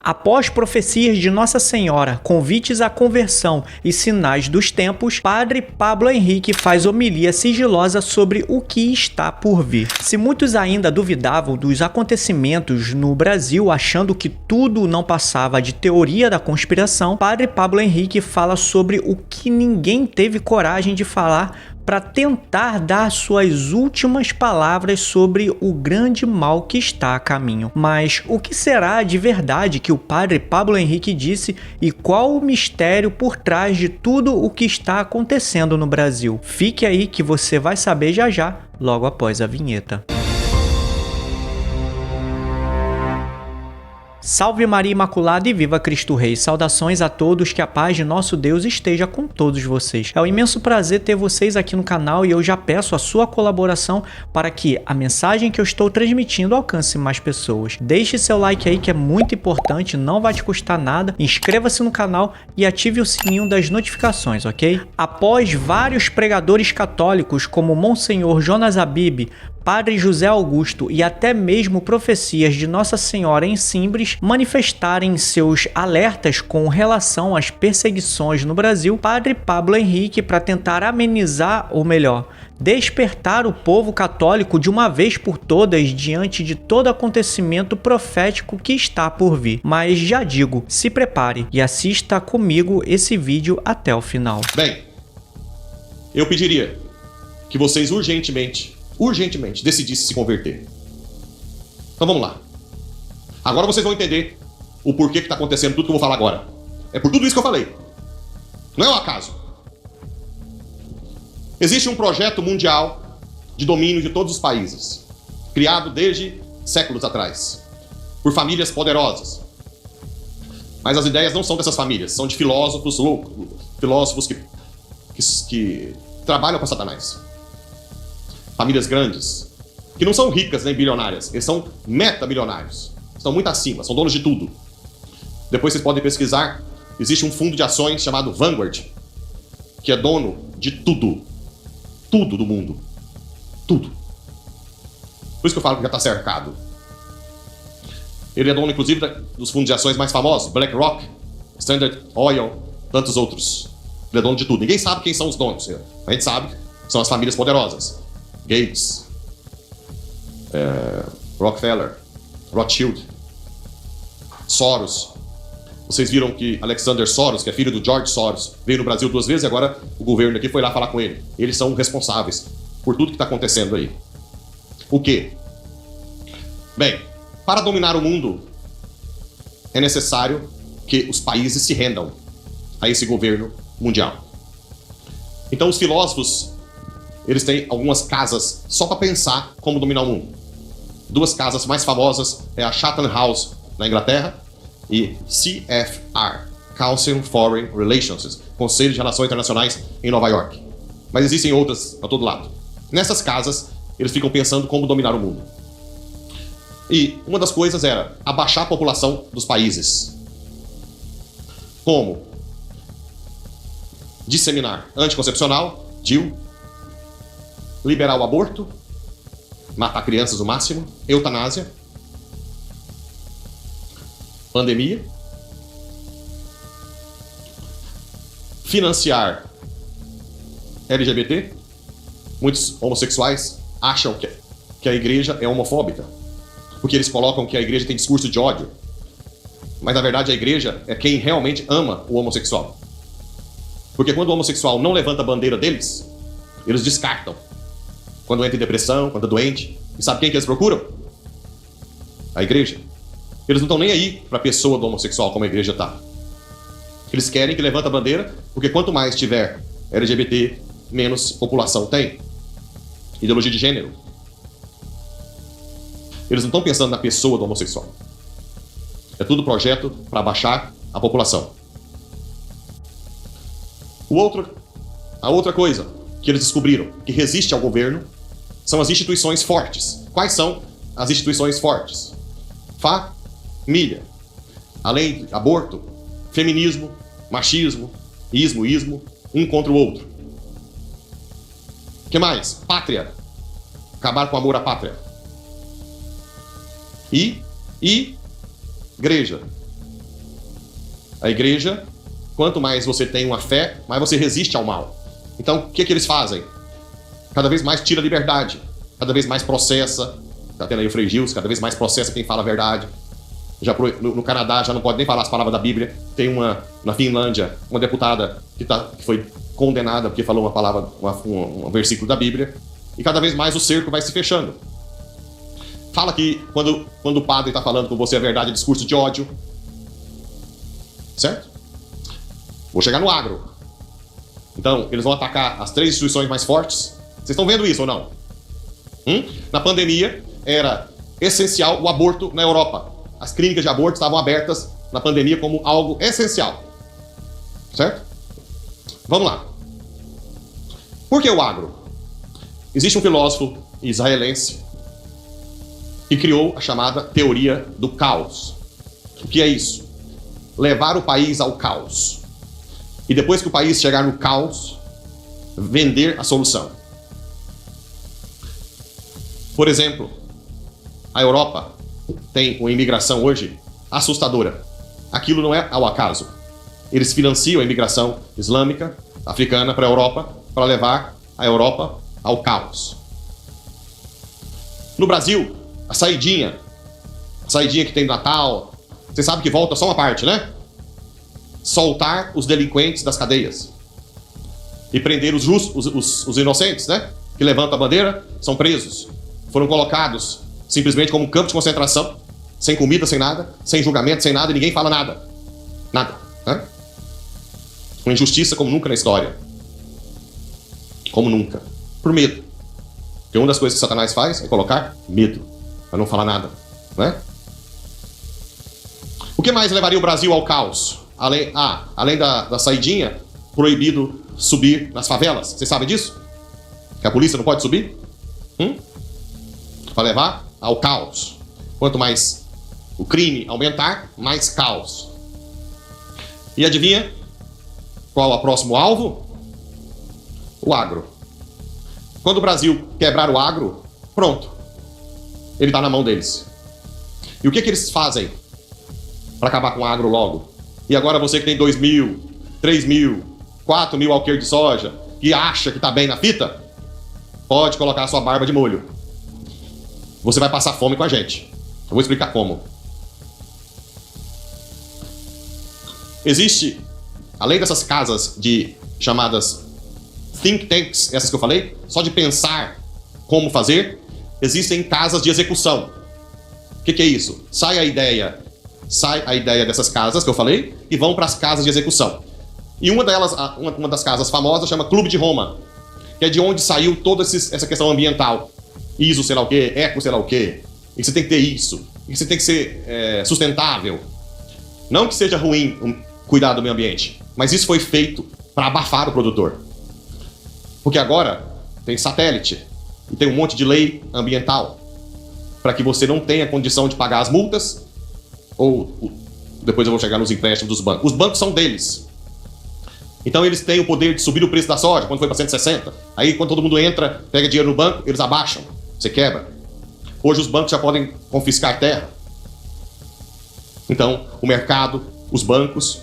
Após profecias de Nossa Senhora, convites à conversão e sinais dos tempos, Padre Pablo Henrique faz homilia sigilosa sobre o que está por vir. Se muitos ainda duvidavam dos acontecimentos no Brasil, achando que tudo não passava de teoria da conspiração, Padre Pablo Henrique fala sobre o que ninguém teve coragem de falar para tentar dar suas últimas palavras sobre o grande mal que está a caminho. Mas o que será de verdade que o Padre Pablo Henrique disse e qual o mistério por trás de tudo o que está acontecendo no Brasil? Fique aí que você vai saber já já, logo após a vinheta. Salve Maria Imaculada e viva Cristo Rei! Saudações a todos, que a paz de nosso Deus esteja com todos vocês. É um imenso prazer ter vocês aqui no canal e eu já peço a sua colaboração para que a mensagem que eu estou transmitindo alcance mais pessoas. Deixe seu like aí que é muito importante, não vai te custar nada. Inscreva-se no canal e ative o sininho das notificações, ok? Após vários pregadores católicos como Monsenhor Jonas Abib, Padre José Augusto e até mesmo profecias de Nossa Senhora em Simbres manifestarem seus alertas com relação às perseguições no Brasil, Padre Pablo Henrique, para tentar amenizar, ou melhor, despertar o povo católico de uma vez por todas diante de todo acontecimento profético que está por vir. Mas já digo, se prepare e assista comigo esse vídeo até o final. Bem, eu pediria que vocês urgentemente decidissem se converter. Então vamos lá. Agora vocês vão entender o porquê que está acontecendo tudo que eu vou falar agora. É por tudo isso que eu falei. Não é um acaso. Existe um projeto mundial de domínio de todos os países, criado desde séculos atrás, por famílias poderosas. Mas as ideias não são dessas famílias, são de filósofos loucos, filósofos que trabalham para Satanás. Famílias grandes, que não são ricas nem bilionárias, eles são meta-bilionários, estão muito acima, são donos de tudo. Depois vocês podem pesquisar, existe um fundo de ações chamado Vanguard, que é dono de tudo, tudo do mundo, tudo. Por isso que eu falo que já está cercado. Ele é dono, inclusive, dos fundos de ações mais famosos, BlackRock, Standard Oil, tantos outros. Ele é dono de tudo. Ninguém sabe quem são os donos, a gente sabe, são as famílias poderosas. Gates, Rockefeller, Rothschild, Soros. Vocês viram que Alexander Soros, que é filho do George Soros, veio no Brasil 2 vezes e agora o governo aqui foi lá falar com ele. Eles são responsáveis por tudo que está acontecendo aí. O quê? Bem, para dominar o mundo é necessário que os países se rendam a esse governo mundial. Então os filósofos, eles têm algumas casas só para pensar como dominar o mundo. 2 casas mais famosas é a Chatham House, na Inglaterra, e CFR, Council on Foreign Relations, Conselho de Relações Internacionais, em Nova York. Mas existem outras a todo lado. Nessas casas, eles ficam pensando como dominar o mundo. E uma das coisas era abaixar a população dos países. Como? Disseminar anticoncepcional, DIU, liberar o aborto, matar crianças o máximo, eutanásia, pandemia, financiar LGBT. Muitos homossexuais acham que a igreja é homofóbica, porque eles colocam que a igreja tem discurso de ódio. Mas na verdade a igreja é quem realmente ama o homossexual. Porque quando o homossexual não levanta a bandeira deles, eles descartam. Quando entra em depressão, quando é doente. E sabe quem que eles procuram? A igreja. Eles não estão nem aí para a pessoa do homossexual como a igreja está. Eles querem que levanta a bandeira, porque quanto mais tiver LGBT, menos população tem. Ideologia de gênero. Eles não estão pensando na pessoa do homossexual. É tudo projeto para abaixar a população. A outra coisa que eles descobriram que resiste ao governo são as instituições fortes. Quais são as instituições fortes? Família. Além de aborto, feminismo, machismo, ismo, um contra o outro. O que mais? Pátria. Acabar com o amor à pátria. E igreja. A igreja, quanto mais você tem uma fé, mais você resiste ao mal. Então, o que eles fazem? Cada vez mais tira a liberdade, cada vez mais processa. Tá tendo aí o Frei Gils, cada vez mais processa quem fala a verdade. No Canadá já não pode nem falar as palavras da Bíblia. Tem na Finlândia, uma deputada que foi condenada porque falou uma palavra, um versículo da Bíblia. E cada vez mais o cerco vai se fechando. Fala que quando o padre está falando com você a verdade é discurso de ódio. Certo? Vou chegar no agro. Então, eles vão atacar as 3 instituições mais fortes. Vocês estão vendo isso ou não? Na pandemia, era essencial o aborto na Europa. As clínicas de aborto estavam abertas na pandemia como algo essencial. Certo? Vamos lá. Por que o agro? Existe um filósofo israelense que criou a chamada teoria do caos. O que é isso? Levar o país ao caos. E depois que o país chegar no caos, vender a solução. Por exemplo, a Europa tem uma imigração hoje assustadora. Aquilo não é ao acaso. Eles financiam a imigração islâmica, africana para a Europa, para levar a Europa ao caos. No Brasil, a saidinha que tem no Natal, você sabe que volta só uma parte, né? Soltar os delinquentes das cadeias. E prender os inocentes, né? Que levantam a bandeira, são presos. Foram colocados simplesmente como um campo de concentração, sem comida, sem nada, sem julgamento, sem nada, e ninguém fala nada. Nada. Né? Uma injustiça como nunca na história. Como nunca. Por medo. Porque uma das coisas que Satanás faz é colocar medo, para não falar nada. Né? O que mais levaria o Brasil ao caos? Além da saidinha, proibido subir nas favelas. Vocês sabem disso? Que a polícia não pode subir? Para levar ao caos. Quanto mais o crime aumentar, mais caos. E adivinha qual é o próximo alvo? O agro. Quando o Brasil quebrar o agro, pronto. Ele está na mão deles. E o que eles fazem para acabar com o agro logo? E agora você que tem 2.000, 3.000, 4.000 alqueires de soja e acha que está bem na fita, pode colocar a sua barba de molho. Você vai passar fome com a gente. Eu vou explicar como. Existe, além dessas casas chamadas think tanks, essas que eu falei, só de pensar como fazer, existem casas de execução. O que é isso? Sai a ideia dessas casas que eu falei e vão para as casas de execução. E uma das casas famosas chama Clube de Roma, que é de onde saiu toda essa questão ambiental. ISO, sei lá o quê, eco, sei lá o quê. E você tem que ter isso. E você tem que ser sustentável. Não que seja ruim cuidar do meio ambiente, mas isso foi feito para abafar o produtor. Porque agora tem satélite e tem um monte de lei ambiental para que você não tenha condição de pagar as multas ou depois eu vou chegar nos empréstimos dos bancos. Os bancos são deles. Então eles têm o poder de subir o preço da soja quando foi para 160. Aí quando todo mundo entra, pega dinheiro no banco, eles abaixam. Você quebra. Hoje os bancos já podem confiscar terra. Então, o mercado, os bancos,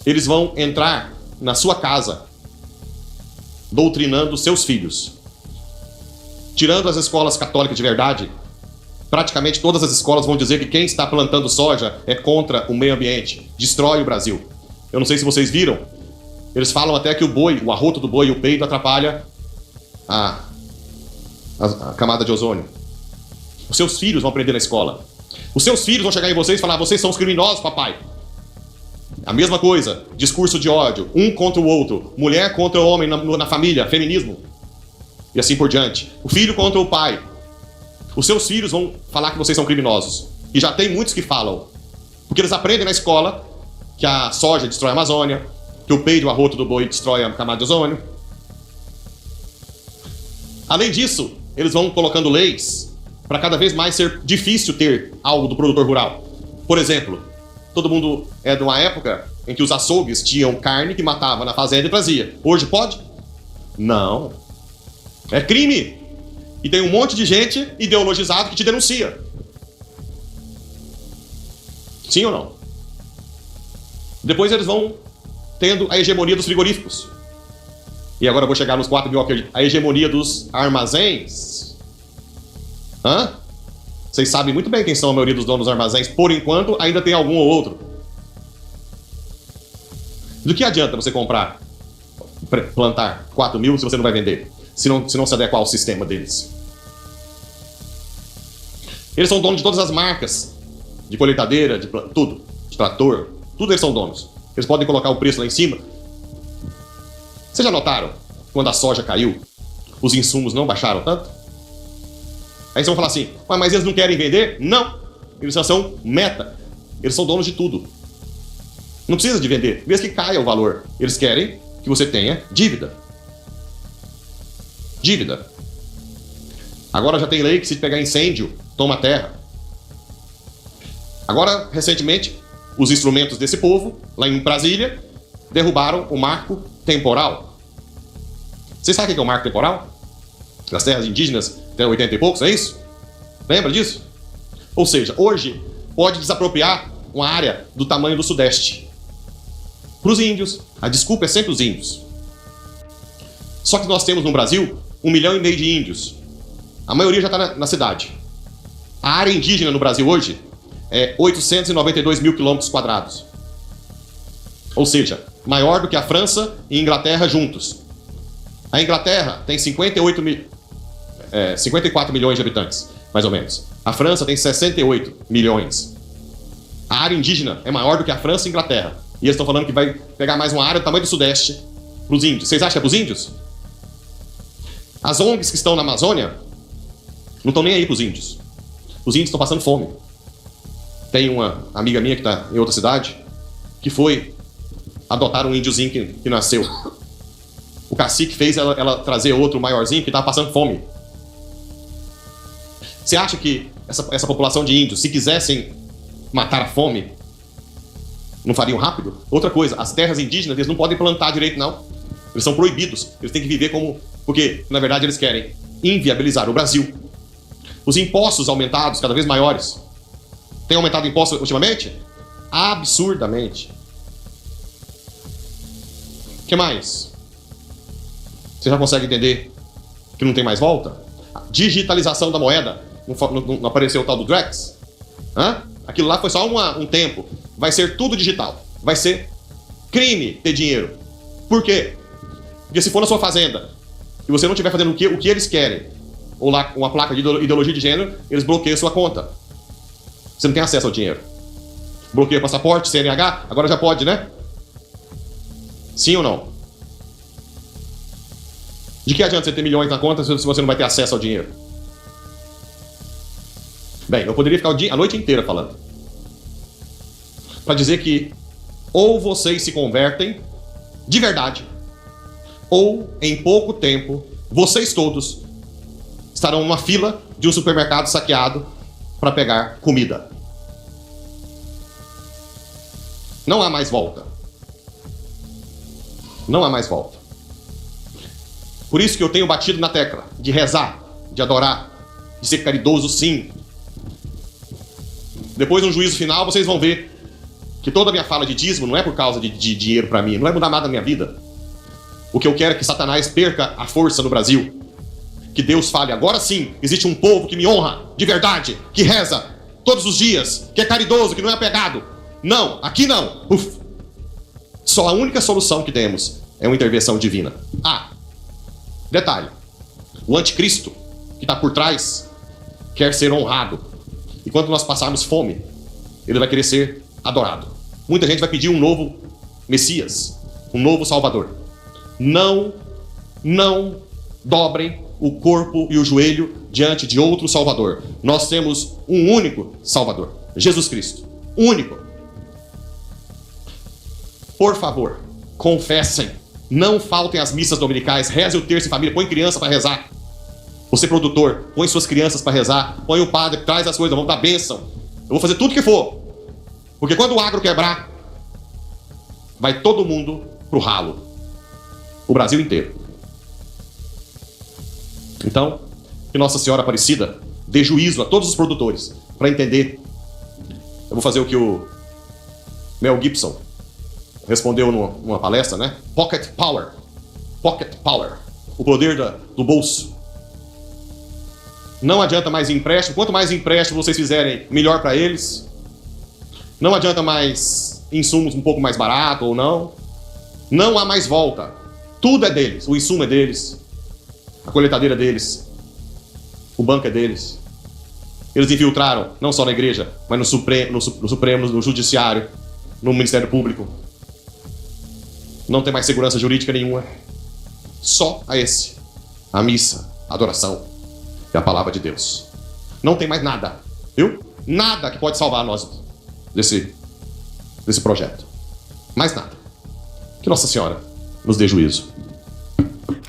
eles vão entrar na sua casa, doutrinando seus filhos. Tirando as escolas católicas de verdade, praticamente todas as escolas vão dizer que quem está plantando soja é contra o meio ambiente, destrói o Brasil. Eu não sei se vocês viram, eles falam até que o arroto do boi e o peido atrapalha a camada de ozônio. Os seus filhos vão aprender na escola. Os seus filhos vão chegar em vocês e falar: vocês são os criminosos, papai. A mesma coisa, discurso de ódio, um contra o outro, mulher contra o homem na família, feminismo. E assim por diante. O filho contra o pai. Os seus filhos vão falar que vocês são criminosos. E já tem muitos que falam. Porque eles aprendem na escola que a soja destrói a Amazônia, que o peido e o arroto do boi destrói a camada de ozônio. Além disso, eles vão colocando leis para cada vez mais ser difícil ter algo do produtor rural. Por exemplo, todo mundo é de uma época em que os açougues tinham carne que matava na fazenda e trazia. Hoje pode? Não. É crime. E tem um monte de gente ideologizada que te denuncia. Sim ou não? Depois eles vão tendo a hegemonia dos frigoríficos. E agora eu vou chegar nos 4 mil, a hegemonia dos armazéns. Vocês sabem muito bem quem são a maioria dos donos dos armazéns. Por enquanto, ainda tem algum ou outro. Do que adianta você comprar, plantar 4 mil se você não vai vender? Se não se adequar ao sistema deles. Eles são donos de todas as marcas. De colheitadeira, de tudo. De trator. Tudo eles são donos. Eles podem colocar o preço lá em cima. Vocês já notaram? Quando a soja caiu, os insumos não baixaram tanto? Aí vocês vão falar assim, mas eles não querem vender? Não! Eles são meta. Eles são donos de tudo. Não precisa de vender, mesmo que caia o valor. Eles querem que você tenha dívida. Dívida. Agora já tem lei que se pegar incêndio, toma terra. Agora, recentemente, os instrumentos desse povo, lá em Brasília, derrubaram o marco temporal. Vocês sabem o que é o marco temporal? Das terras indígenas até 80 e poucos, é isso? Lembra disso? Ou seja, hoje pode desapropriar uma área do tamanho do Sudeste. Para os índios, a desculpa é sempre os índios. Só que nós temos no Brasil 1,5 milhão de índios. A maioria já está na cidade. A área indígena no Brasil hoje é 892 mil quilômetros quadrados. Ou seja, maior do que a França e a Inglaterra juntos. A Inglaterra tem 54 milhões de habitantes, mais ou menos. A França tem 68 milhões. A área indígena é maior do que a França e a Inglaterra. E eles estão falando que vai pegar mais uma área do tamanho do Sudeste para os índios. Vocês acham que é para os índios? As ONGs que estão na Amazônia não estão nem aí para os índios. Os índios estão passando fome. Tem uma amiga minha que está em outra cidade que foi adotar um índiozinho que nasceu. O cacique fez ela trazer outro maiorzinho que estava passando fome. Você acha que essa população de índios, se quisessem matar a fome, não fariam rápido? Outra coisa, as terras indígenas, eles não podem plantar direito, não. Eles são proibidos. Eles têm que viver como... Porque, na verdade, eles querem inviabilizar o Brasil. Os impostos aumentados, cada vez maiores. Tem aumentado impostos ultimamente? Absurdamente. O que mais? Você já consegue entender que não tem mais volta? A digitalização da moeda. Não apareceu o tal do Drex? Aquilo lá foi só um tempo. Vai ser tudo digital. Vai ser crime ter dinheiro. Por quê? Porque se for na sua fazenda e você não estiver fazendo o que eles querem, ou lá uma placa de ideologia de gênero, eles bloqueiam sua conta. Você não tem acesso ao dinheiro. Bloqueia passaporte, CNH, agora já pode, né? Sim ou não? De que adianta você ter milhões na conta se você não vai ter acesso ao dinheiro? Bem, eu poderia ficar a noite inteira falando. Para dizer que ou vocês se convertem de verdade, ou em pouco tempo, vocês todos estarão numa fila de um supermercado saqueado para pegar comida. Não há mais volta. Não há mais volta. Por isso que eu tenho batido na tecla de rezar, de adorar, de ser caridoso, sim. Depois, no juízo final, vocês vão ver que toda a minha fala de dízimo não é por causa de dinheiro para mim, não vai mudar nada na minha vida. O que eu quero é que Satanás perca a força no Brasil. Que Deus fale, agora sim, existe um povo que me honra, de verdade, que reza todos os dias, que é caridoso, que não é apegado. Não, aqui não. Só a única solução que temos é uma intervenção divina. Detalhe, o anticristo que está por trás quer ser honrado. E quando nós passarmos fome, ele vai querer ser adorado. Muita gente vai pedir um novo Messias, um novo Salvador. Não dobrem o corpo e o joelho diante de outro Salvador. Nós temos um único Salvador, Jesus Cristo. Único. Por favor, confessem. Não faltem às missas dominicais. Reze o terço em família. Põe criança para rezar. Você, produtor, põe suas crianças para rezar. Põe o padre, traz as coisas, vamos dar bênção. Eu vou fazer tudo que for. Porque quando o agro quebrar, vai todo mundo pro ralo. O Brasil inteiro. Então, que Nossa Senhora Aparecida dê juízo a todos os produtores para entender. Eu vou fazer o que o Mel Gibson respondeu numa palestra, né? Pocket power. Pocket power. O poder do bolso. Não adianta mais empréstimo. Quanto mais empréstimo vocês fizerem, melhor para eles. Não adianta mais insumos um pouco mais barato ou não. Não há mais volta. Tudo é deles. O insumo é deles. A colheitadeira é deles. O banco é deles. Eles infiltraram, não só na igreja, mas no Supremo, no Judiciário, no Ministério Público. Não tem mais segurança jurídica nenhuma. Só a missa, a adoração e a palavra de Deus. Não tem mais nada, viu? Nada que pode salvar nós desse projeto. Mais nada. Que Nossa Senhora nos dê juízo.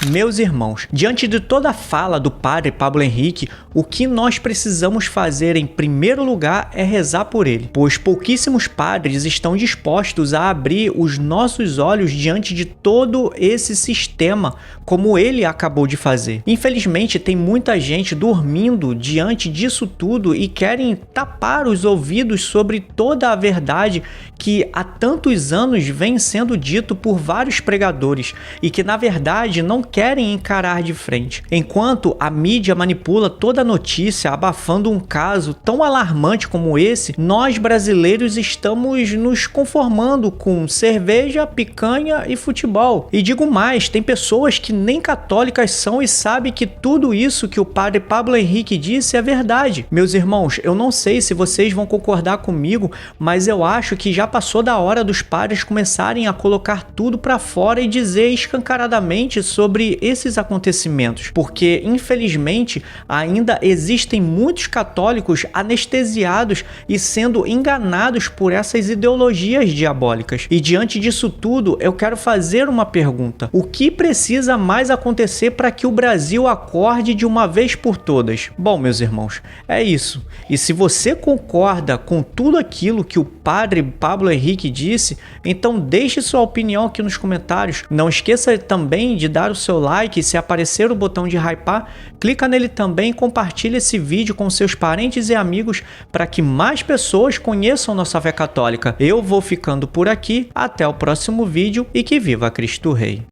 Meus irmãos, diante de toda a fala do padre Pablo Henrique, o que nós precisamos fazer em primeiro lugar é rezar por ele, pois pouquíssimos padres estão dispostos a abrir os nossos olhos diante de todo esse sistema, como ele acabou de fazer. Infelizmente, tem muita gente dormindo diante disso tudo e querem tapar os ouvidos sobre toda a verdade que há tantos anos vem sendo dito por vários pregadores e que, na verdade, não querem encarar de frente. Enquanto a mídia manipula toda a notícia, abafando um caso tão alarmante como esse, nós brasileiros estamos nos conformando com cerveja, picanha e futebol. E digo mais, tem pessoas que nem católicas são e sabem que tudo isso que o padre Pablo Henrique disse é verdade. Meus irmãos, eu não sei se vocês vão concordar comigo, mas eu acho que já passou da hora dos padres começarem a colocar tudo para fora e dizer escancaradamente sobre esses acontecimentos, porque infelizmente ainda existem muitos católicos anestesiados e sendo enganados por essas ideologias diabólicas. E diante disso tudo, eu quero fazer uma pergunta: o que precisa mais acontecer para que o Brasil acorde de uma vez por todas? Bom, meus irmãos, é isso. E se você concorda com tudo aquilo que o padre Pablo Henrique disse, então deixe sua opinião aqui nos comentários. Não esqueça também de dar o seu like e, se aparecer o botão de hypar, clica nele também e compartilhe esse vídeo com seus parentes e amigos para que mais pessoas conheçam nossa fé católica. Eu vou ficando por aqui, até o próximo vídeo e que viva Cristo Rei!